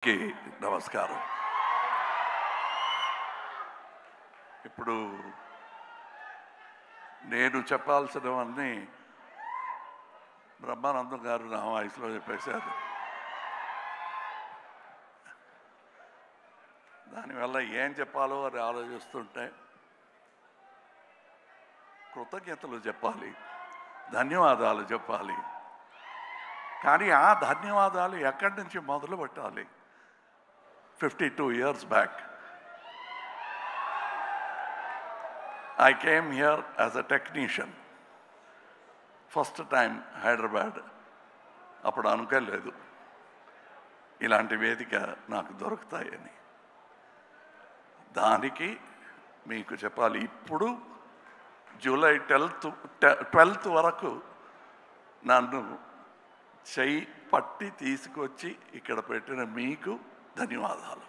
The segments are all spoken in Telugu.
కి నమస్కారం. ఇప్పుడు నేను చెప్పాల్సినవన్నీ బ్రహ్మానందం గారు నా వాయిస్లో చెప్పేశారు. దానివల్ల ఏం చెప్పాలో అని ఆలోచిస్తుంటే కృతజ్ఞతలు చెప్పాలి, ధన్యవాదాలు చెప్పాలి. కానీ ఆ ధన్యవాదాలు ఎక్కడి నుంచి మొదలు పెట్టాలి? 52 years back, I came here as a technician. First time Hyderabad. అప్పుడు అనుకోలేదు ఇలాంటి వేదిక నాకు దొరుకుతాయని. దానికి మీకు చెప్పాలి, ఇప్పుడు జూలై 12th వరకు నన్ను చెయ్యి పట్టి తీసుకొచ్చి ఇక్కడ పెట్టిన మీకు ధన్యవాదాలు.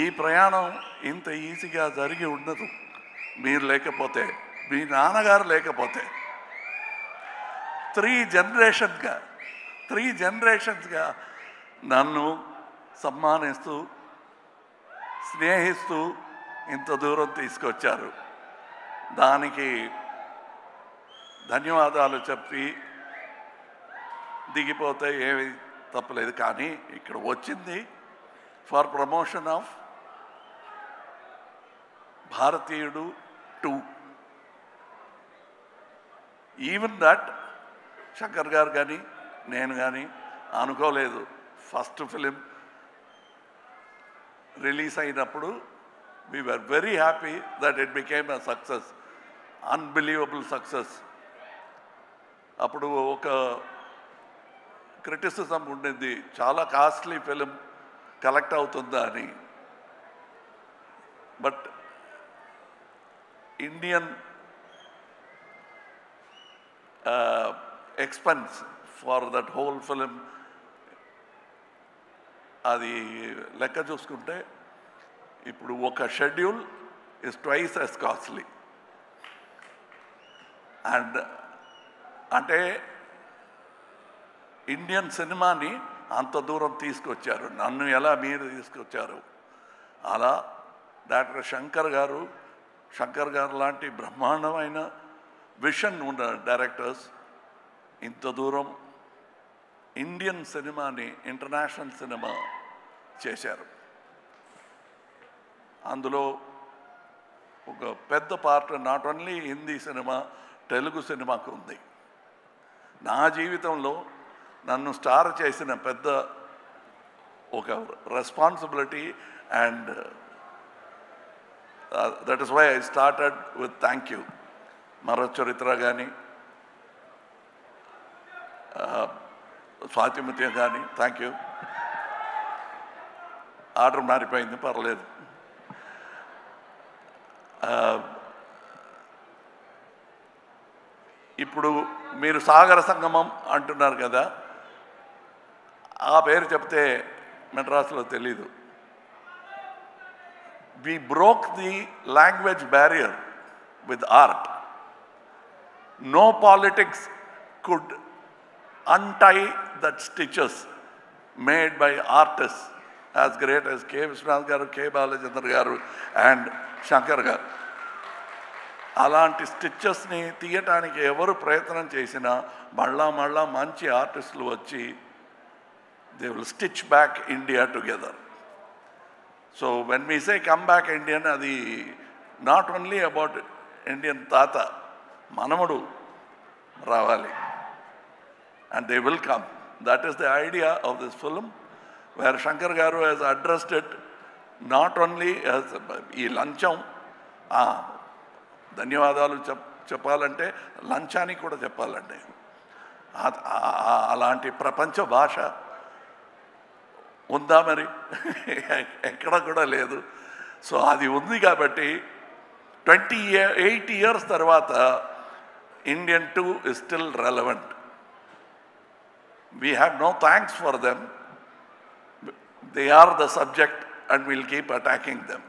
ఈ ప్రయాణం ఇంత ఈజీగా జరిగి ఉండదు మీరు లేకపోతే, మీ నాన్నగారు లేకపోతే. 3 జనరేషన్స్గా నన్ను సమ్మానిస్తూ స్నేహిస్తూ ఇంత దూరం తీసుకొచ్చారు. దానికి ధన్యవాదాలు చెప్పి దిగిపోతే ఏమి తప్పలేదు. కానీ ఇక్కడ వచ్చింది ఫర్ ప్రమోషన్ ఆఫ్ భారతీయుడు 2. ఈవెన్ దట్ శంకర్ గారు కానీ నేను కానీ అనుకోలేదు. ఫస్ట్ ఫిలిం రిలీజ్ అయినప్పుడు we were very happy that it became a success, unbelievable success. అప్పుడు ఒక క్రిటిసిజం ఉండింది, చాలా కాస్ట్లీ ఫిలిం కలెక్ట్ అవుతుందా అని. But Indian expense for that whole film అది లెక్క చూసుకుంటే ఇప్పుడు ఒక schedule is twice as costly. And అంటే ఇండియన్ సినిమాని అంత దూరం తీసుకొచ్చారు. నన్ను ఎలా మీరు తీసుకొచ్చారు, అలా డాక్టర్ శంకర్ గారు లాంటి బ్రహ్మాండమైన విషన్ ఉన్న డైరెక్టర్స్ ఇంత దూరం ఇండియన్ సినిమాని ఇంటర్నేషనల్ సినిమా చేశారు. అందులో ఒక పెద్ద part not only Hindi cinema, Telugu సినిమాకు ఉంది. నా జీవితంలో నన్ను స్టార్ చేసిన పెద్ద ఒక responsibility. And that is why I started with thank you. మరో చరిత్ర కానీ స్వాతిముత్యం కానీ థ్యాంక్ యూ. ఆర్డర్ మారిపోయింది, పర్లేదు. ఇప్పుడు మీరు సాగర సంగమం అంటున్నారు కదా, ఆ పేరు చెప్తే మెడ్రాస్లో తెలీదు. We broke the language barrier with art. No politics could untie that stitches made by artists as great as K. Vishwanath garu, K. Balachandra garu and Shankar garu. అలాంటి స్టిచెస్ని తీయటానికి ఎవరు ప్రయత్నం చేసినా మళ్ళా మంచి ఆర్టిస్టులు వచ్చి they will stitch back India together. So when we say come back Indian, అది నాట్ ఓన్లీ అబౌట్ ఇండియన్ తాత, మనముడు రావాలి. And they will come. That is the idea of this film, where Shankar garu has addressed it not only as ఈ లంచం, ధన్యవాదాలు చెప్పాలంటే లంచానికి కూడా చెప్పాలండి. అలాంటి ప్రపంచ భాష ఉందా మరి? ఎక్కడ కూడా లేదు. సో అది ఉంది కాబట్టి 28 years తర్వాత Indian 2 is still relevant. We have no thanks for them. They are the subject and we'll keep attacking them.